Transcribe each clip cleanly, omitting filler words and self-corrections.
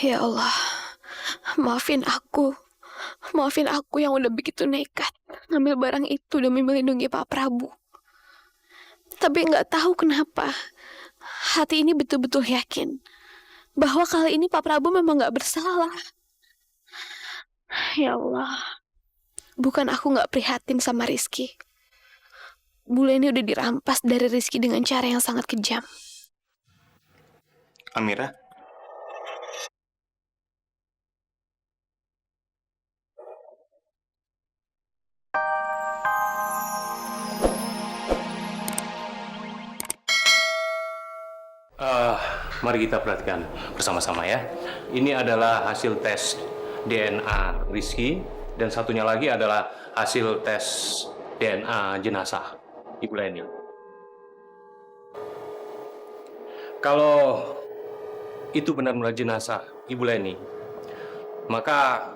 Ya Allah, maafin aku. Maafin aku yang udah begitu nekat ngambil barang itu demi melindungi Pak Prabu. Tapi nggak tahu kenapa, hati ini betul-betul yakin bahwa kali ini Pak Prabu memang nggak bersalah. Ya Allah, bukan aku nggak prihatin sama Rizky. Bule ini udah dirampas dari Rizky dengan cara yang sangat kejam. Amira, mari kita perhatikan bersama-sama ya. Ini adalah hasil tes DNA Rizky dan satunya lagi adalah hasil tes DNA jenazah Ibu Leni. Kalau itu benar-benar jenazah Ibu Leni, maka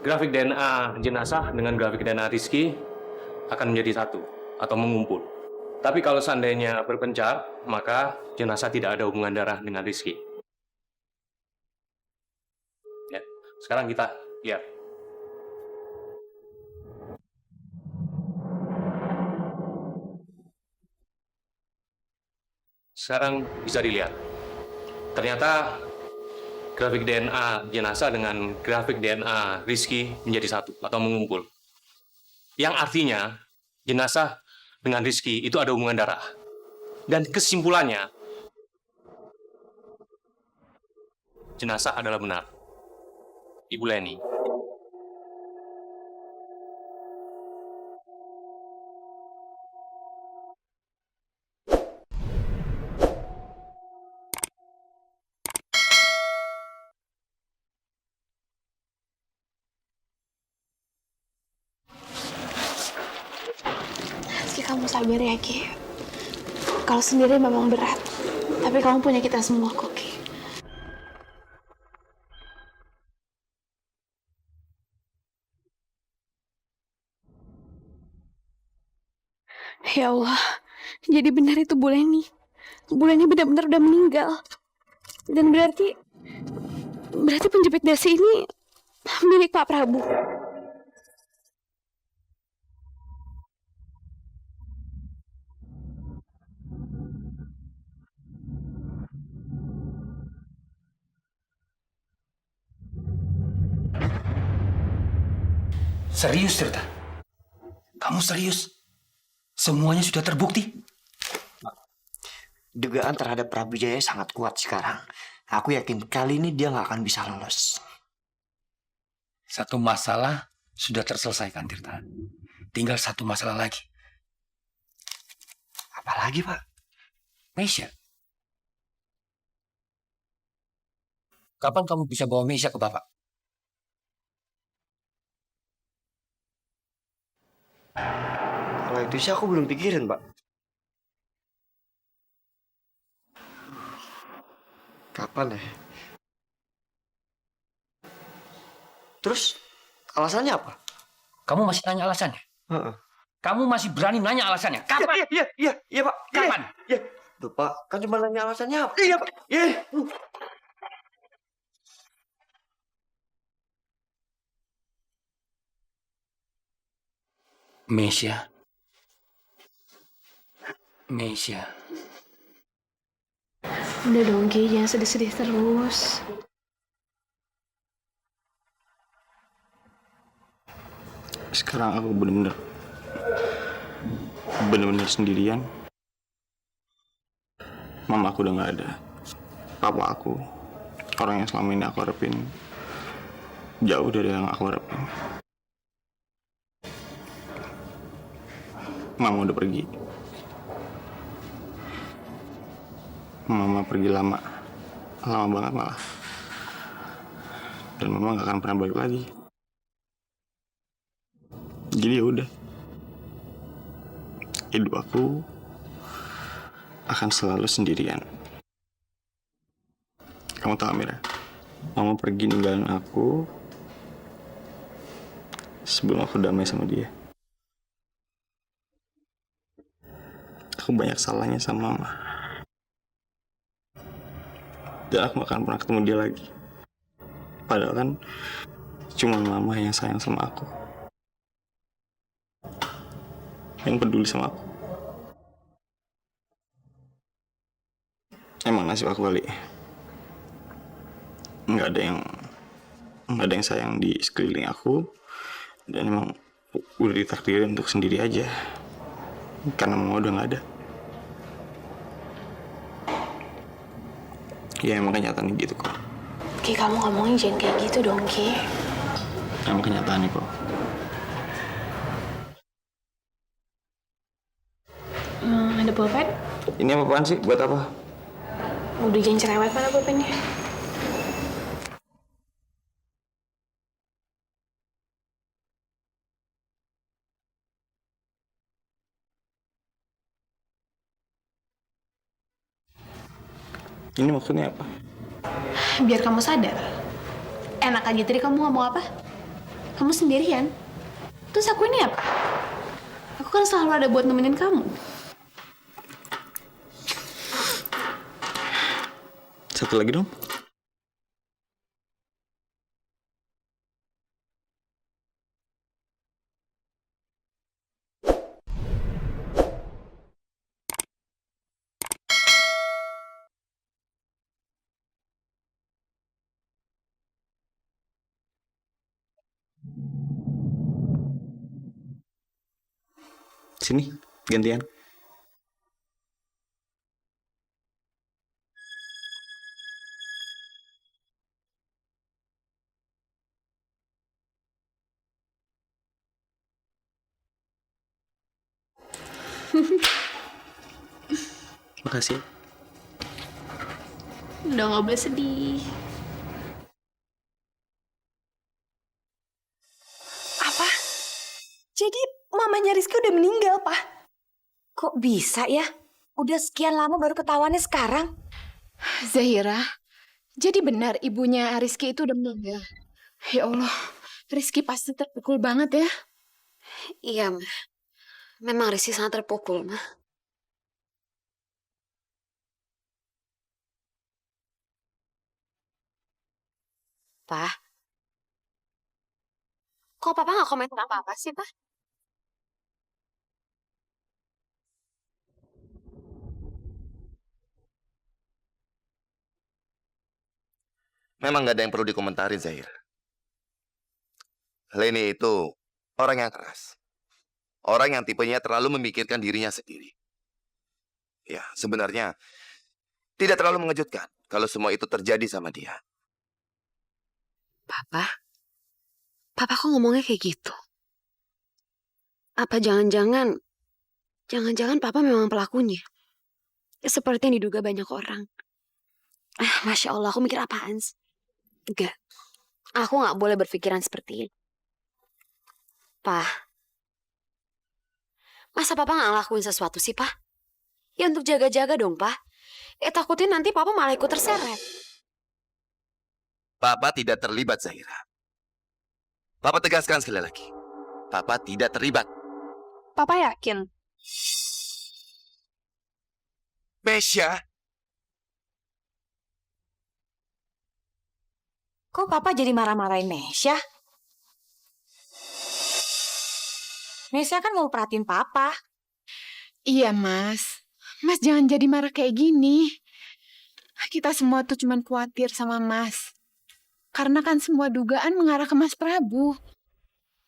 grafik DNA jenazah dengan grafik DNA Rizky akan menjadi satu atau mengumpul. Tapi kalau seandainya berpencar, maka jenazah tidak ada hubungan darah dengan Rizky. Ya, sekarang kita lihat. Sekarang bisa dilihat. Ternyata grafik DNA jenazah dengan grafik DNA Rizky menjadi satu atau mengumpul. Yang artinya jenazah dengan Rizky itu ada hubungan darah. Dan kesimpulannya, jenazah adalah benar. Ibu Leni. Ki, kamu sabar ya, Ki. Kalau sendiri memang berat, tapi kamu punya kita semua kok, Ki. Ya Allah, jadi benar itu Bu Leni. Bu Leni benar-benar udah meninggal. Dan berarti penjepit dasi ini milik Pak Prabu. Serius, Tirta? Kamu serius? Semuanya sudah terbukti? Dugaan terhadap Prabu Jaya sangat kuat sekarang. Aku yakin kali ini dia nggak akan bisa lolos. Satu masalah sudah terselesaikan, Tirta. Tinggal satu masalah lagi. Apa lagi, Pak? Meisha. Kapan kamu bisa bawa Meisha ke Bapak? Kalau itu sih aku belum pikirin, Pak. Kapan ya? Terus alasannya apa? Kamu masih tanya alasannya? Heeh. Kamu masih berani nanya alasannya? Kapan? Iya, Pak. Kapan? Iya. Tuh, Pak, kan cuma nanya alasannya apa? Iya, Pak. Iya. Meisha. Meisha. Udah dong, Ki, jangan sedih-sedih terus. sekarang aku bener-bener sendirian. Mama aku udah nggak ada. Papa aku, orang yang selama ini aku harapin, jauh dari yang aku harapin. Mama udah pergi. Mama pergi lama banget malah. Dan mama nggak akan pernah balik lagi. Jadi ya udah, hidup aku akan selalu sendirian. Kamu tahu Amira, mama pergi ninggalin aku sebelum aku damai sama dia. Aku banyak salahnya sama mama. Dan aku gak akan pernah ketemu dia lagi. Padahal kan cuma mama yang sayang sama aku, yang peduli sama aku. Emang nasib aku kali. Nggak ada yang sayang di sekeliling aku, dan emang udah ditakdirin untuk sendiri aja. Karena mama udah nggak ada. Ya emang kenyataannya gitu kok. Ki, kamu ngomongin jangan kayak gitu dong, Ki. Emang kenyataannya kok. Ada pulpen? Ini apaan sih? Buat apa? Udah jangan cerewet, mana pulpennya? Ini maksudnya apa? Biar kamu sadar. Enak aja tadi kamu ngomong apa? Kamu sendirian. Terus aku ini apa? Aku kan selalu ada buat nemenin kamu. Satu lagi dong. Sini, gantian. Makasih. Udah nggak boleh sedih. Apa? Jadi mamanya Rizky udah meninggal, Pak? Kok bisa ya? Udah sekian lama baru ketahuannya sekarang. Zahira, jadi benar ibunya Rizky itu udah meninggal. Ya Allah, Rizky pasti terpukul banget ya. Iya, Ma. Memang Rizky sangat terpukul, Ma. Pak, kok Papa nggak komentar apa-apa sih, Pak? Memang nggak ada yang perlu dikomentarin, Zahir. Leni itu orang yang keras. Orang yang tipenya terlalu memikirkan dirinya sendiri. Ya, sebenarnya tidak terlalu mengejutkan kalau semua itu terjadi sama dia. Papa kok ngomongnya kayak gitu? Apa jangan-jangan Papa memang pelakunya? Seperti yang diduga banyak orang. Masya Allah, aku mikir apaan sih? Enggak, aku nggak boleh berpikiran seperti ini. Pak, masa Papa nggak ngelakuin sesuatu sih, Pak? Ya untuk jaga-jaga dong, Pak. Takutin nanti Papa malah ikut terseret. Papa tidak terlibat, Zahira. Papa tegaskan sekali lagi. Papa tidak terlibat. Papa yakin? Mesya, Kok Papa jadi marah-marahin Mesya? Mesya kan mau perhatiin Papa. Iya, Mas. Mas jangan jadi marah kayak gini. Kita semua tuh cuman khawatir sama Mas. Karena kan semua dugaan mengarah ke Mas Prabu.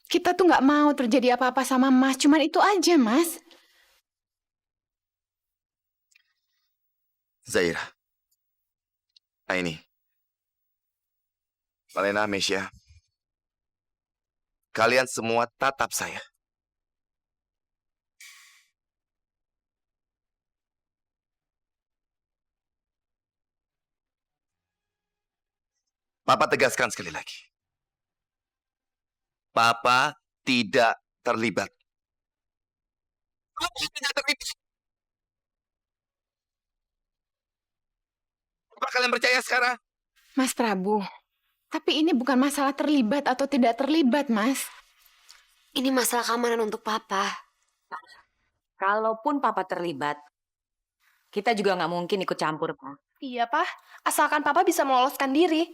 Kita tuh nggak mau terjadi apa-apa sama Mas. Cuman itu aja, Mas. Zahira. Nah ini. Malena, Mesya. Kalian semua tatap saya. Papa tegaskan sekali lagi. Papa tidak terlibat. Papa tidak terlibat. Apa kalian percaya sekarang? Mas Prabu, tapi ini bukan masalah terlibat atau tidak terlibat, Mas. Ini masalah keamanan untuk Papa. Kalaupun Papa terlibat, kita juga nggak mungkin ikut campur, Pak. Iya, Pak. Asalkan Papa bisa meloloskan diri.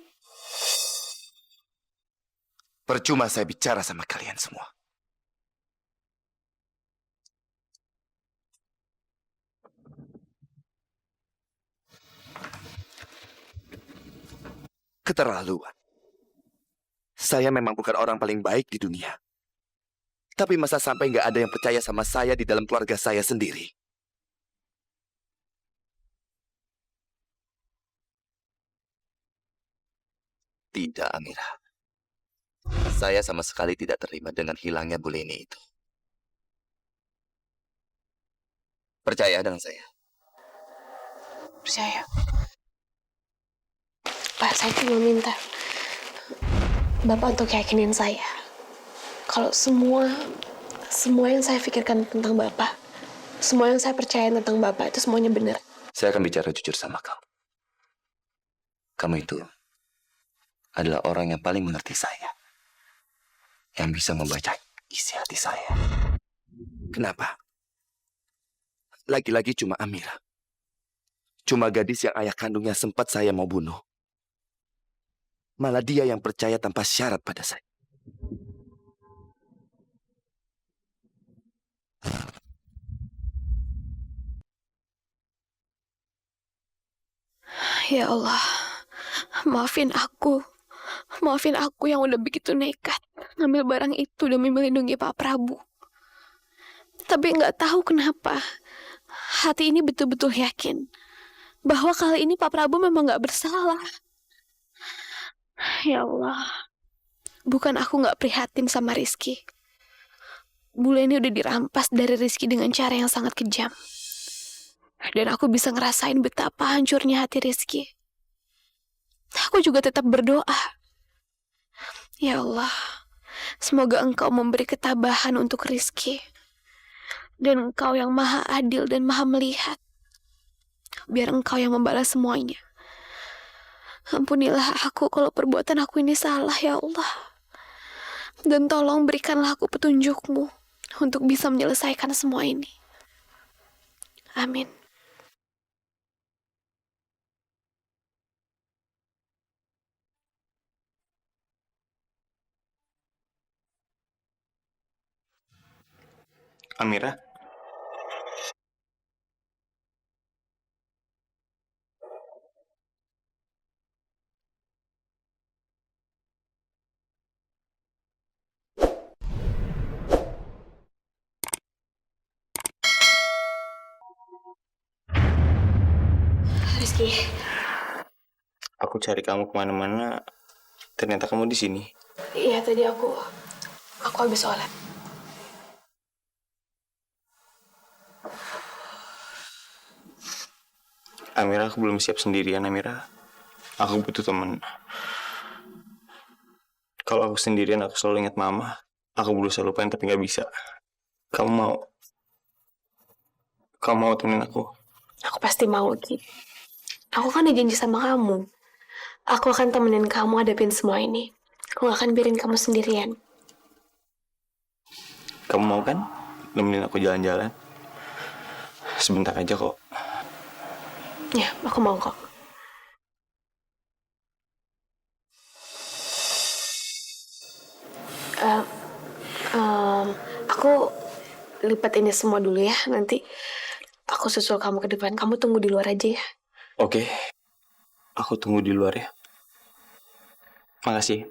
Percuma saya bicara sama kalian semua. Keterlaluan. Saya memang bukan orang paling baik di dunia. Tapi masa sampai nggak ada yang percaya sama saya di dalam keluarga saya sendiri? Tidak, Amira. Saya sama sekali tidak terima dengan hilangnya Bu Leni itu. Percaya dengan saya. Percaya. Pak, saya cuma minta Bapak untuk yakinin saya kalau semua yang saya pikirkan tentang Bapak, semua yang saya percaya tentang Bapak itu semuanya benar. Saya akan bicara jujur sama kamu. Kamu itu adalah orang yang paling mengerti saya. Yang bisa membaca isi hati saya. Kenapa? Lagi-lagi cuma Amira. Cuma gadis yang ayah kandungnya sempat saya mau bunuh. Malah dia yang percaya tanpa syarat pada saya. Ya Allah, maafin aku. Maafin aku yang udah begitu nekat ngambil barang itu demi melindungi Pak Prabu. Tapi nggak tahu kenapa hati ini betul-betul yakin bahwa kali ini Pak Prabu memang nggak bersalah. Ya Allah, bukan aku nggak prihatin sama Rizky. Bu Leni udah dirampas dari Rizky dengan cara yang sangat kejam. Dan aku bisa ngerasain betapa hancurnya hati Rizky. Aku juga tetap berdoa. Ya Allah, semoga Engkau memberi ketabahan untuk Rizky. Dan Engkau yang maha adil dan maha melihat. Biar Engkau yang membalas semuanya. Ampunilah aku kalau perbuatan aku ini salah, ya Allah. Dan tolong berikanlah aku petunjuk-Mu untuk bisa menyelesaikan semua ini. Amin. Amira? Rizky, Aku cari kamu kemana-mana, ternyata kamu di sini. iya tadi aku habis sholat. Amira, aku belum siap sendirian, Amira. Aku butuh teman. Kalau aku sendirian, aku selalu ingat mama. Aku berusaha lupain tapi nggak bisa. Kamu mau? Kamu mau temenin aku? Aku pasti mau, Ki. Aku kan udah janji sama kamu. Aku akan temenin kamu hadapin semua ini. Aku gak akan biarin kamu sendirian. Kamu mau kan nemenin aku jalan-jalan? Sebentar aja kok. Ya, aku mau kok. Eh, aku lipat ini semua dulu ya. Nanti aku susul kamu ke depan. Kamu tunggu di luar aja ya. Oke. Aku tunggu di luar ya. Makasih.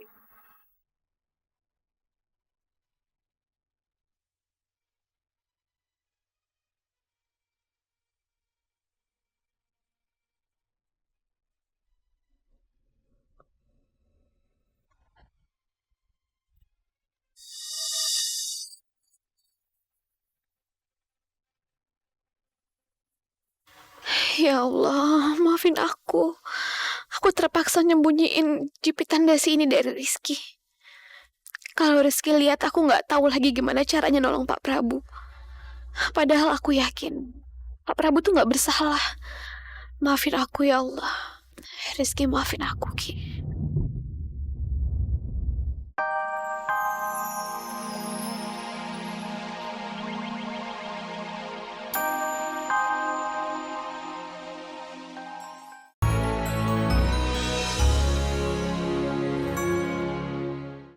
Ya Allah, maafin aku. Aku terpaksa nyembunyiin jepitan dasi ini dari Rizky. Kalau Rizky lihat, aku nggak tahu lagi gimana caranya nolong Pak Prabu. Padahal aku yakin Pak Prabu tuh nggak bersalah. Maafin aku ya Allah. Rizky, maafin aku, Ki.